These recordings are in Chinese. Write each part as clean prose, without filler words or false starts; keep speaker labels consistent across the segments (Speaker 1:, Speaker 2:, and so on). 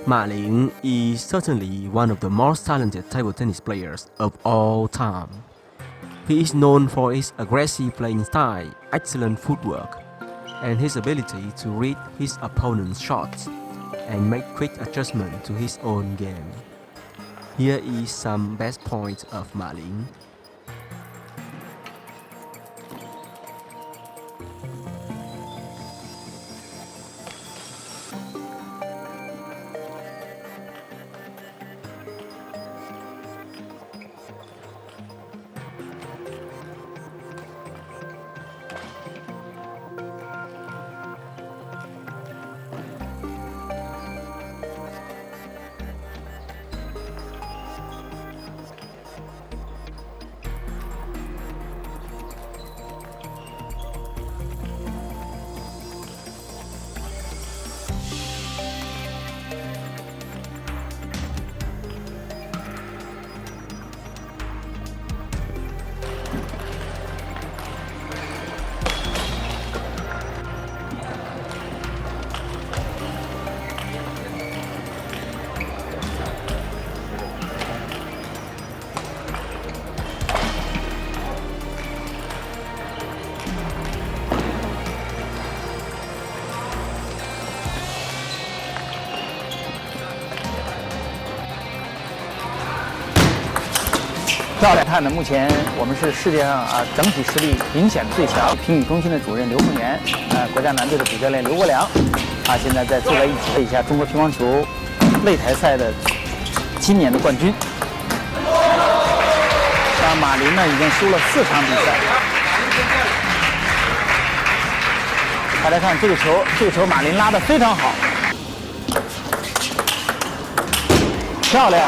Speaker 1: Ma Ling is certainly one of the most talented table tennis players of all time. He is known for his aggressive playing style, excellent footwork, and his ability to read his opponent's shots and make quick adjustments to his own game. Here is some best points of Ma Ling.
Speaker 2: 漂亮！看呢，目前我们是世界上整体实力明显最强评语中心的主任刘凤年，国家男队的主教练刘国梁，现在在坐在一起问一下中国乒乓球擂台赛的今年的冠军。马林呢已经输了4场比赛。大家看这个球马林拉得非常好，漂亮。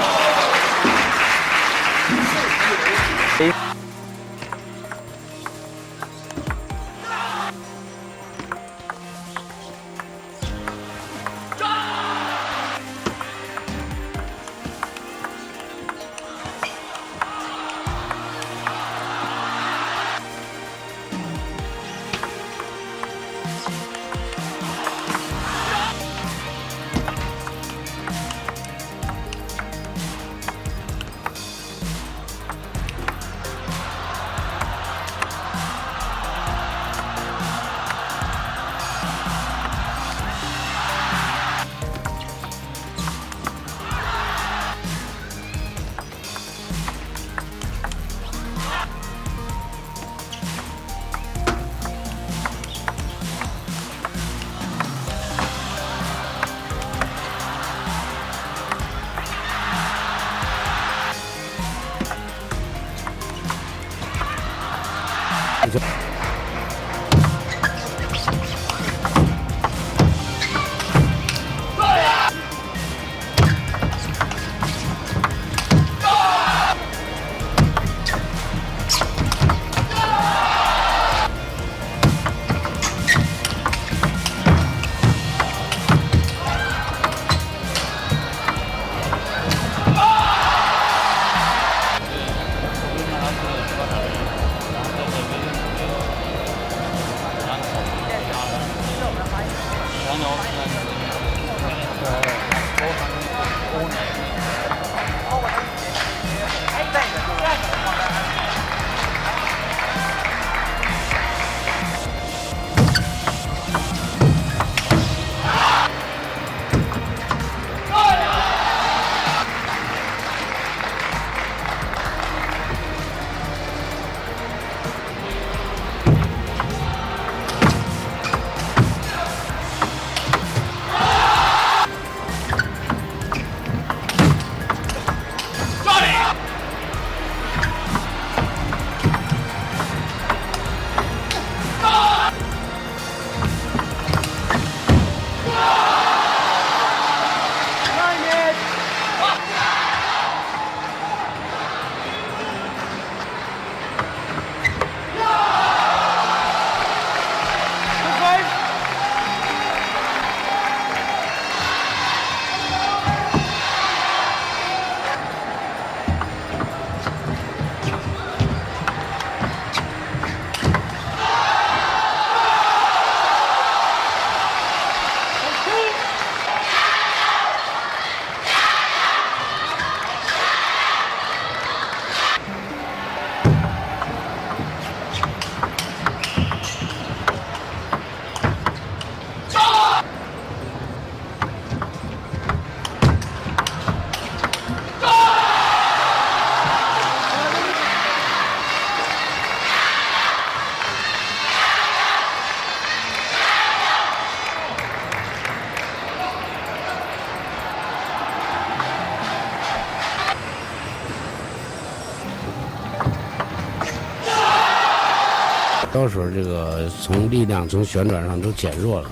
Speaker 3: 高手这个从力量、从旋转上都减弱了，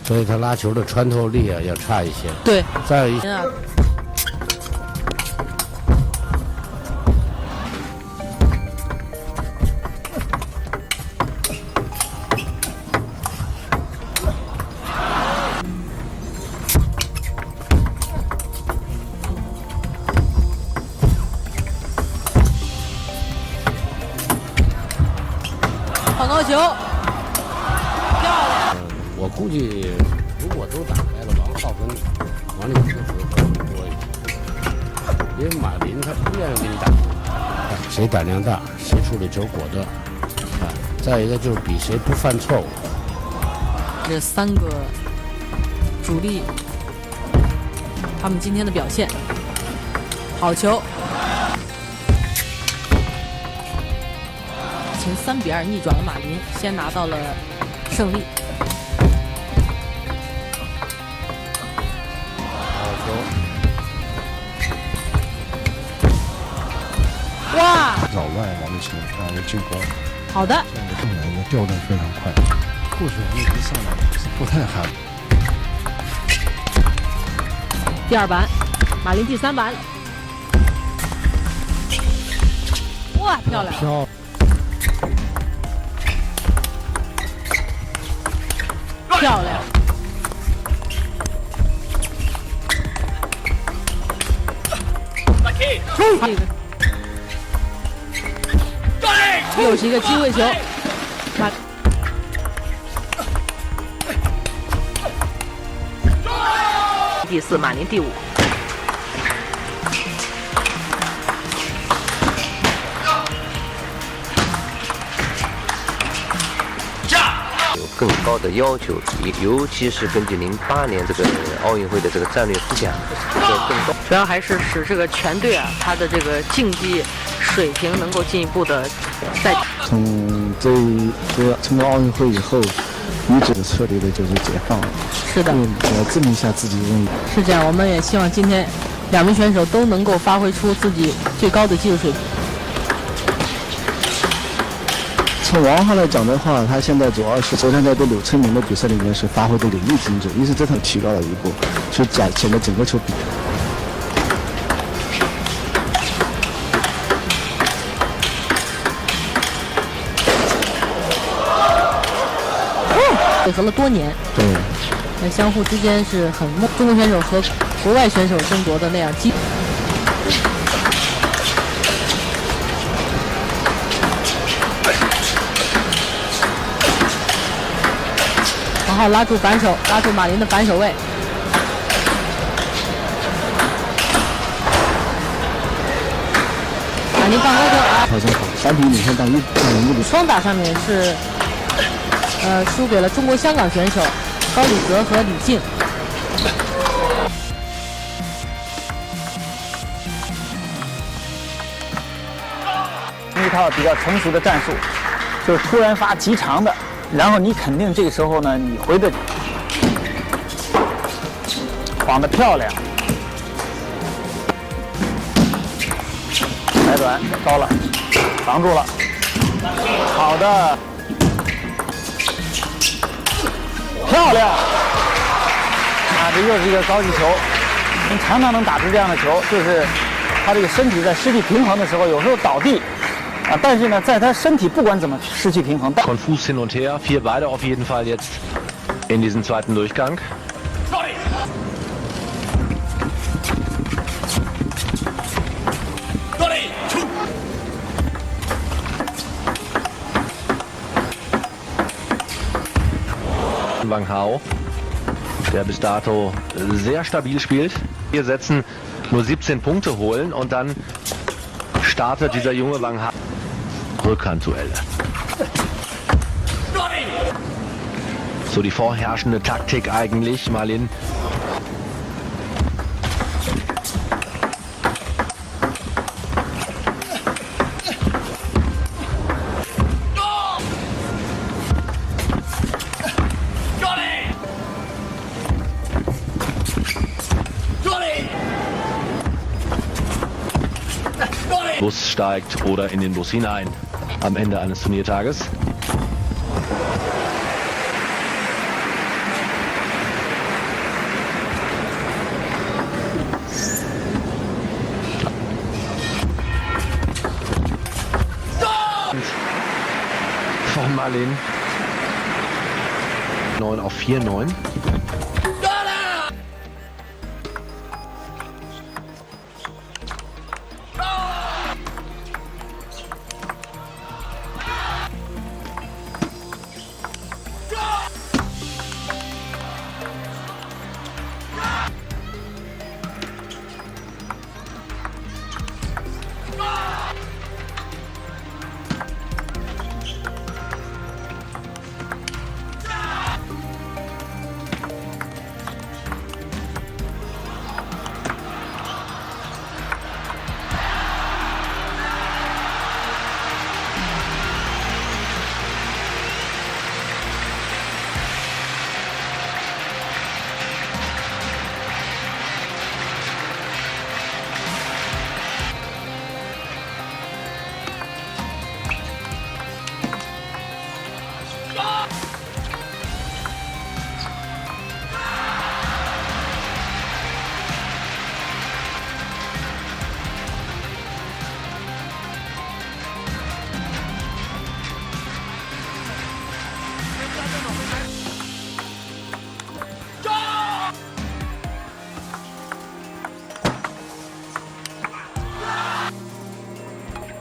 Speaker 3: 所以他拉球的穿透力啊要差一些。
Speaker 4: 对，
Speaker 3: 再有一些。
Speaker 4: 放高球，漂亮！
Speaker 3: 我估计如果都打开了，王浩跟王励勤的回合会多一些，因为马林他不愿意跟你打，谁胆量大，谁处理球果断，啊，再一个就是比谁不犯错误。
Speaker 4: 这3个主力，他们今天的表现，好球！3比2逆转了马林，先拿到了胜利。
Speaker 3: 好球！
Speaker 4: 哇！
Speaker 5: 扰乱王励勤一个进攻。
Speaker 4: 好的。
Speaker 5: 这样的动员的调动非常快，或许我们一上来是不太好。
Speaker 4: 第2板，马林第3板。哇，漂亮！漂亮！又是一个机会球。第4，马林第5。
Speaker 6: 更高的要求，尤其是根据08年这个奥运会的这个战略思想，更高。
Speaker 4: 主要还是使这个全队啊，他的这个竞技水平能够进一步的在。
Speaker 5: 从这个成功奥运会以后，女子彻底的就是解放了。
Speaker 4: 是的，
Speaker 5: 要证明一下自己的。
Speaker 4: 是这样，我们也希望今天2名选手都能够发挥出自己最高的技术水平。
Speaker 5: 从王浩来讲的话，他现在主要是昨天在对柳成明的比赛里面是发挥的淋漓尽致，也是这场提高了一步，所以展现的整个球比。
Speaker 4: 配合了多年，
Speaker 5: 对，
Speaker 4: 那相互之间是很中国选手和国外选手争夺的那样激。王浩拉住反手，拉住马林的反手位。马林放高球啊！
Speaker 5: 调整好，3比领先到1，
Speaker 4: 双打上面是输给了中国香港选手高礼泽和李静。
Speaker 2: 一套比较成熟的战术，就是突然发极长的，然后你肯定这个时候呢，你回的晃得漂亮，抬短高了，防住了，好的，漂亮！啊，这又是一个高级球，你常常能打出这样的球，就是他这个身体在失去平衡的时候，有时候倒地。啊，但是呢，在他身体不管怎么失去平衡，
Speaker 7: Von Fuß hin und her, 4 Beide auf jeden Fall jetzt in diesem zweiten Durchgang. Wang Hao, der bis dato sehr stabil spielt. Wir setzen nur 17 Punkte holen und dann startet dieser junge Wang Hao. Rückhandduelle. So die vorherrschende Taktik eigentlich, Marlin. Bus steigt oder in den Bus hinein am Ende eines Turniertages. Marlin 9 auf 4-9.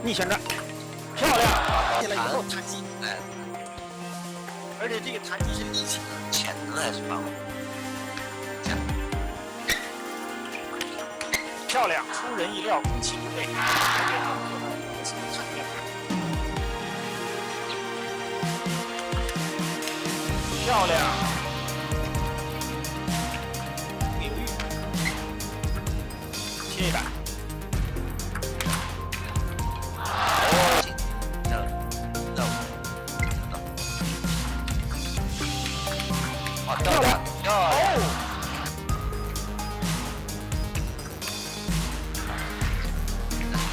Speaker 2: 逆旋转，漂亮！进来以后弹击，
Speaker 6: 哎，
Speaker 2: 而且这个弹击是逆起，
Speaker 6: 潜能还是棒。
Speaker 2: 漂亮，出人意料，空气不对，漂亮，不犹豫，切一板。漂亮，漂亮！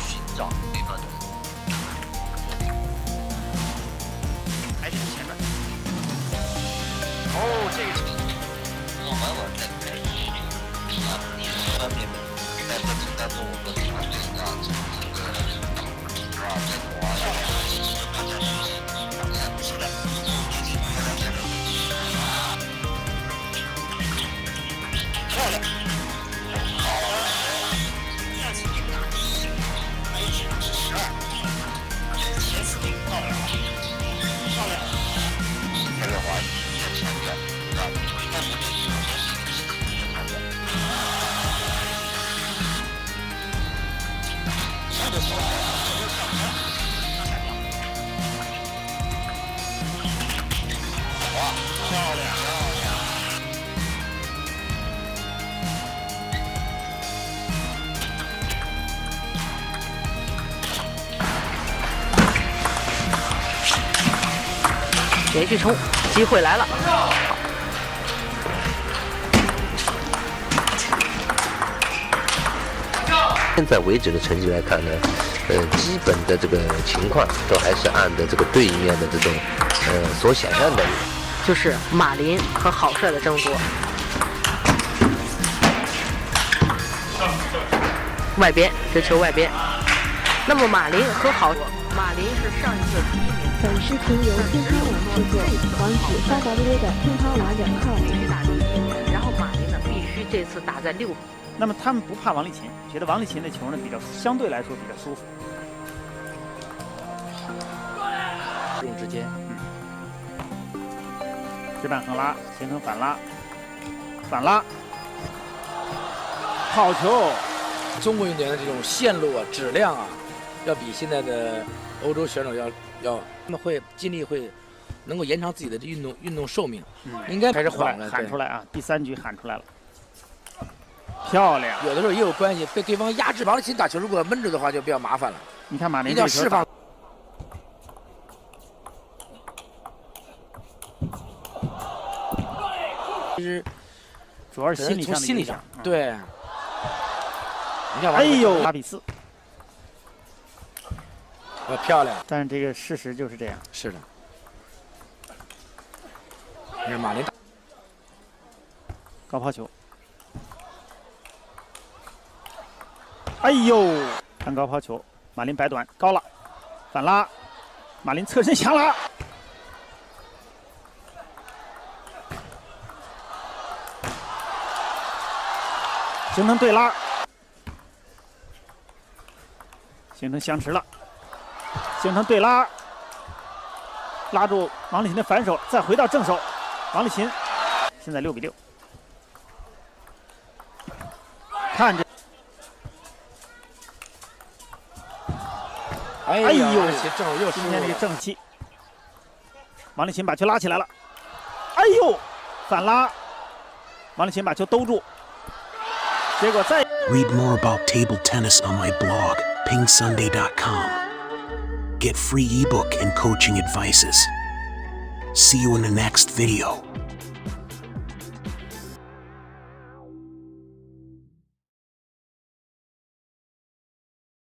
Speaker 6: 寻找对方的，
Speaker 2: 还是前面。哦，这个
Speaker 6: 我往往在开始你是方面的，在过程当中我们团队这个在国外是的，
Speaker 2: 漂亮。
Speaker 4: 连续冲，机会来了。
Speaker 6: 现在为止的成绩来看呢，基本的这个情况都还是按的这个对面的这种所想象的，
Speaker 4: 就是马林和郝帅的争夺。外边，这球外边。那么马林和马林是上一次第1名。
Speaker 8: 本视频由乒乓网制作，网址3W 的乒乓网.com。
Speaker 4: 必须打第1，然后马林呢必须这次打在6。
Speaker 2: 那么他们不怕王励勤，觉得王励勤的球呢相对来说比较舒服。用之间，直板横拉，前横反拉，反拉，好球！
Speaker 9: 中国运动员的这种线路啊、质量啊，要比现在的欧洲选手要，他们会尽力会能够延长自己的运动寿命。应该还是缓了，
Speaker 2: 喊出来啊！第3局喊出来了，漂亮！
Speaker 9: 有的时候也有关系，被对方压制。王励勤打球如果闷住的话，就比较麻烦了。
Speaker 2: 你看马林
Speaker 9: 一定要释放。其实
Speaker 2: 主要是
Speaker 9: 从心理上，
Speaker 2: 嗯、
Speaker 9: 对。你看，
Speaker 2: 哎呦，8比4，
Speaker 9: 漂亮。
Speaker 2: 但是这个事实就是这样。
Speaker 9: 是的。你看马林
Speaker 2: 高抛球，哎呦，看高抛球，马林摆短高了，反拉，马林侧身强拉，形成对拉，形成相持了，形成对拉，拉住王励勤的反手，再回到正手，王励勤现在6比6，看着，
Speaker 9: 哎
Speaker 2: 呦，
Speaker 9: 正手又
Speaker 2: 今天这个正气，王励勤把球拉起来了，哎呦，反拉，王励勤把球兜住。结果再
Speaker 10: Read more about table tennis on my blog, pingsunday.com. Get free ebook and coaching advices. See you in the next video.